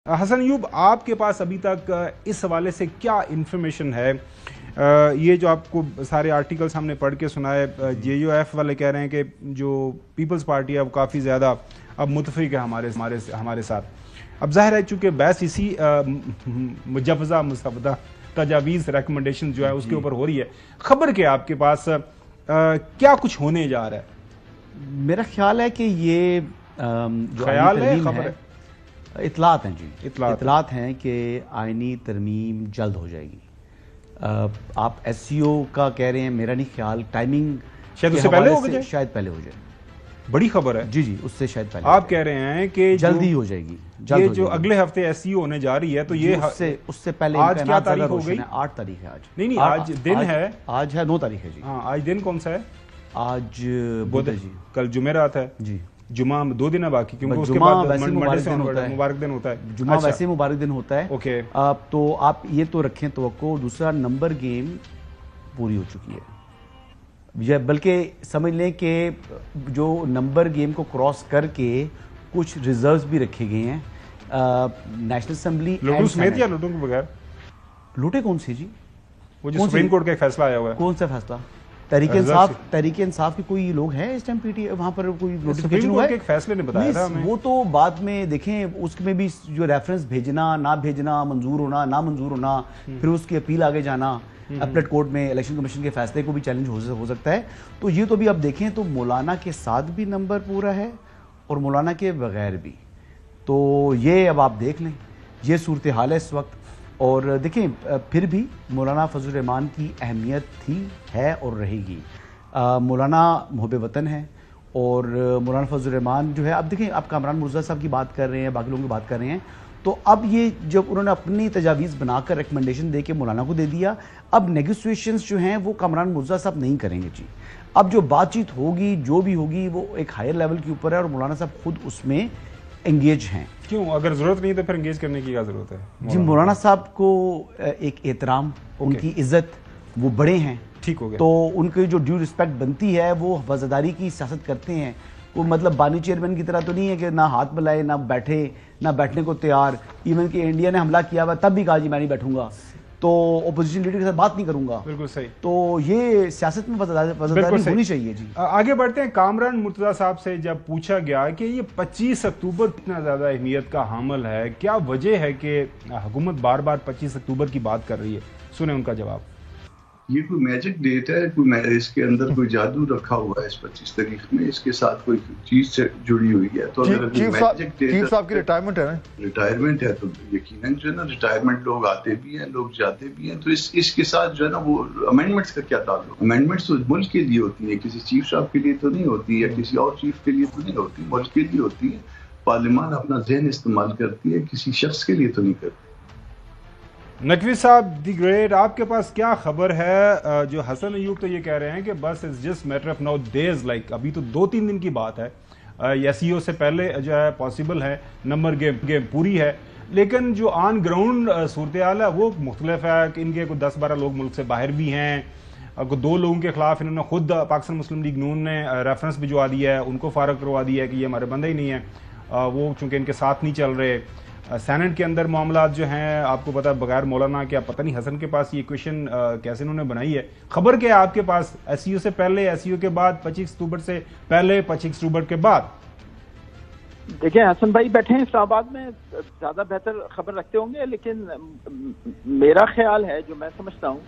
हसन अयूब, आपके पास अभी तक इस हवाले से क्या इन्फॉर्मेशन है? ये जो आपको सारे आर्टिकल्स हमने पढ़ के सुनाए, JUF वाले कह रहे हैं कि जो पीपल्स पार्टी है वो काफ़ी ज़्यादा अब मुतफिक है हमारे साथ। अब ज़ाहिर है चूँकि बहस इसी मुजवज़ा मुस्तफदा तजावीज़ रिकमेंडेशन जो है उसके ऊपर हो रही है, खबर क्या आपके पास क्या कुछ होने जा रहा है? मेरा ख्याल है कि ये जो ख्याल है, खबर है, इतलात हैं जी, इतलात हैं कि आईनी तरमीम जल्द हो जाएगी। आप SCO का कह रहे हैं, मेरा नहीं ख्याल, टाइमिंग शायद उससे पहले हो जाए, शायद पहले हो जाए। बड़ी खबर है जी, उससे शायद पहले आप कह रहे हैं कि जल्दी हो जाएगी। ये जो अगले हफ्ते SCO होने जा रही है, तो ये उससे पहले आज क्या तारीख हो गई? 8 तारीख है आज। नहीं, आज दिन है, आज है 9 तारीख है जी। हाँ, आज दिन कौन सा है? आज बुध है जी। कल जुमेरात है जी। जुमा 2 दिन है बाकी, क्योंकि उसके बाद मंडे से मुबारक दिन होता है। जुमा वैसे मुबारक दिन होता है। ओके, तो आप ये तो रखें तवक्को। दूसरा, नंबर गेम पूरी हो चुकी है, बल्कि समझ लें कि जो नंबर गेम को क्रॉस करके कुछ रिजर्व्स भी रखे गए हैं। नेशनल असेंबली लूटू समेत या लूटू के बगैर? लूटे कौन से जी? वो जो सुप्रीम कोर्ट का एक फैसला आया हुआ है। कौन सा फैसला? तहरीक इंसाफ के कोई लोग हैं इस टाइम PTI वहां पर कोई नोटिफिकेशन हुआ है? एक फैसले ने बताया था हमें। वो तो बाद में देखें, उसमें भी जो रेफरेंस भेजना ना भेजना, मंजूर होना ना मंजूर होना, फिर उसकी अपील आगे जाना, अपीलेट कोर्ट में इलेक्शन कमीशन के फैसले को भी चैलेंज हो सकता है। तो ये तो भी अब देखें तो मौलाना के साथ भी नंबर पूरा है और मौलाना के बगैर भी। तो ये अब आप देख लें, ये सूरत हाल है इस वक्त। और देखें, फिर भी मौलाना फजल रहमान की अहमियत थी, है और रहेगी। मौलाना मुहब्ब वतन है और मौलाना फजल रहमान जो है, अब देखें, आप कामरान मुर्तज़ा साहब की बात कर रहे हैं, बाकी लोगों की बात कर रहे हैं, तो अब ये जब उन्होंने अपनी तजावीज़ बनाकर रिकमेंडेशन दे के मौलाना को दे दिया, अब नेगोशिएशंस जो हैं वो कामरान मुर्तज़ा साहब नहीं करेंगे जी। अब जो बातचीत होगी, जो भी होगी, वो एक हायर लेवल के ऊपर है और मौलाना साहब खुद उसमें एंगेज हैं। क्यों? अगर जरूरत नहीं तो फिर एंगेज करने की क्या जरूरत है? जी, मौलाना साहब को एक एहतराम, उनकी इज्जत, वो बड़े हैं, ठीक हो गया, तो उनकी जो ड्यू रिस्पेक्ट बनती है वो वफादारी की सियासत करते हैं। वो मतलब बानी चेयरमैन की तरह तो नहीं है कि ना हाथ मिलाए, ना बैठे, ना बैठने को तैयार। इवन कि इंडिया ने हमला किया हुआ तब भी कहा जी मैं नहीं बैठूंगा, तो ओपोजिशन लीडर के साथ बात नहीं करूंगा। बिल्कुल सही। तो ये सियासत में वफादारी होनी चाहिए जी। आगे बढ़ते हैं। कामरान मुर्तज़ा साहब से जब पूछा गया कि ये 25 अक्टूबर इतना ज्यादा अहमियत का हामिल है, क्या वजह है कि हुकूमत बार बार 25 अक्टूबर की बात कर रही है, सुने उनका जवाब। ये कोई मैजिक डेट है, कोई इसके अंदर कोई जादू रखा हुआ है इस 25 तारीख में, इसके साथ कोई चीज से जुड़ी हुई है। तो अगर मैजिक डेट, चीफ साहब की रिटायरमेंट है ना, रिटायरमेंट है, तो यकीनन जो है ना रिटायरमेंट लोग आते भी हैं, लोग जाते भी हैं। तो इसके साथ जो है ना वो अमेंडमेंट्स का क्या ताल्लुक? अमेंडमेंट्स तो मुल्क के लिए होती है, किसी चीफ साहब के लिए तो नहीं होती, या किसी और चीफ के लिए तो नहीं होती, मुल्क के लिए होती है। पार्लियामान अपना ज़हन इस्तेमाल करती है, किसी शख्स के लिए तो नहीं करती। नकवी साहब दी ग्रेट, आपके पास क्या खबर है? जो हसन अयूब तो ये कह रहे हैं कि बस it's just matter of now days, like अभी तो 2-3 दिन की बात है, SCO से पहले जो है पॉसिबल है, नंबर गेम पूरी है, लेकिन जो ऑन ग्राउंड सूरत हाल है वो मुख्तलिफ है। कि इनके कुछ 10-12 लोग मुल्क से बाहर भी हैं, 2 लोगों के खिलाफ इन्होंने खुद पाकिस्तान मुस्लिम लीग नून ने रेफरेंस भिजवा दिया है, उनको फारग करवा दिया है कि ये हमारे बंदे ही नहीं है, वो चूँकि इनके साथ नहीं चल रहे। सेनेट के अंदर मामला जो हैं, आपको पता है, बगैर मौलाना क्या पता नहीं हसन के पास ये क्वेश्चन कैसे इन्होंने बनाई है। खबर क्या है आपके पास? SCO से पहले, SCO के बाद, 25 अक्टूबर से पहले, 25 अक्टूबर के बाद? देखिए, हसन भाई बैठे हैं इस्लामाबाद में, ज्यादा बेहतर खबर रखते होंगे, लेकिन मेरा ख्याल है, जो मैं समझता हूँ,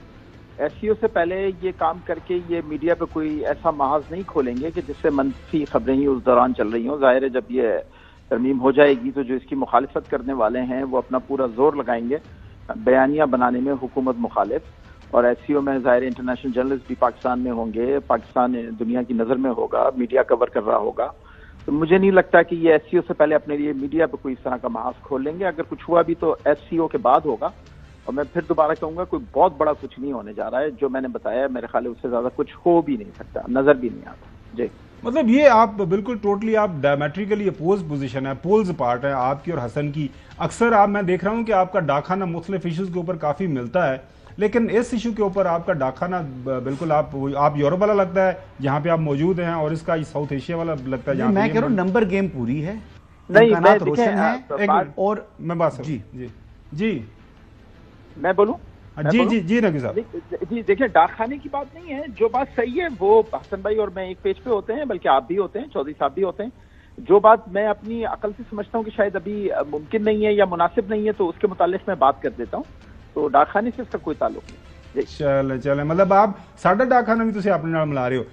SCO से पहले ये काम करके ये मीडिया पे कोई ऐसा महाज नहीं खोलेंगे कि जिससे मंफी खबरें ही उस दौरान चल रही हों। जाहिर है जब ये तरमीम हो जाएगी तो जो इसकी मुखालिफत करने वाले हैं वो अपना पूरा जोर लगाएंगे बयानियां बनाने में, हुकूमत मुखालिफ। और SCO में ज़ाहिर इंटरनेशनल जर्नलिस्ट भी पाकिस्तान में होंगे, पाकिस्तान दुनिया की नज़र में होगा, मीडिया कवर कर रहा होगा। तो मुझे नहीं लगता कि ये SCO से पहले अपने लिए मीडिया पर कोई इस तरह का महाज खोल लेंगे। अगर कुछ हुआ भी तो SCO के बाद होगा। और मैं फिर दोबारा कहूँगा, कोई बहुत बड़ा कुछ नहीं होने जा रहा है। जो मैंने बताया, मेरे ख्याल उससे ज़्यादा कुछ हो भी नहीं सकता, नज़र भी नहीं आता जी। मतलब ये आप बिल्कुल टोटली आप डायमेट्रिकली अपोज पोजीशन है, पोल्स पार्ट है आपकी और हसन की। अक्सर मैं देख रहा हूं कि आपका डाखाना मुख्तलिफ इश्यूज के ऊपर काफी मिलता है, लेकिन इस इशू के ऊपर आपका डाखाना बिल्कुल आप यूरोप वाला लगता है जहां पे आप मौजूद हैं, और इसका साउथ एशिया वाला लगता है। मैं कह रहा हूँ नंबर गेम पूरी है, امکانات روشن ہیں اور میں بات جی جی جی میں بولوں جی جی جی نقوی صاحب جی دیکھیں ڈاک خانے کی بات نہیں ہے، جو بات صحیح ہے وہ حسن بھائی اور میں ایک پیج پہ ہوتے ہیں، بلکہ آپ بھی ہوتے ہیں، چودھری صاحب بھی ہوتے ہیں، جو بات میں اپنی عقل سے سمجھتا ہوں کہ شاید ابھی ممکن نہیں ہے یا مناسب نہیں ہے تو اس کے متعلق میں بات کر دیتا ہوں، تو ڈاک خانے سے اس کا کوئی تعلق نہیں۔ چلیں مطلب آپ ساڈا ڈاک خانہ بھی تسی اپنے نال ملا رہے ہو۔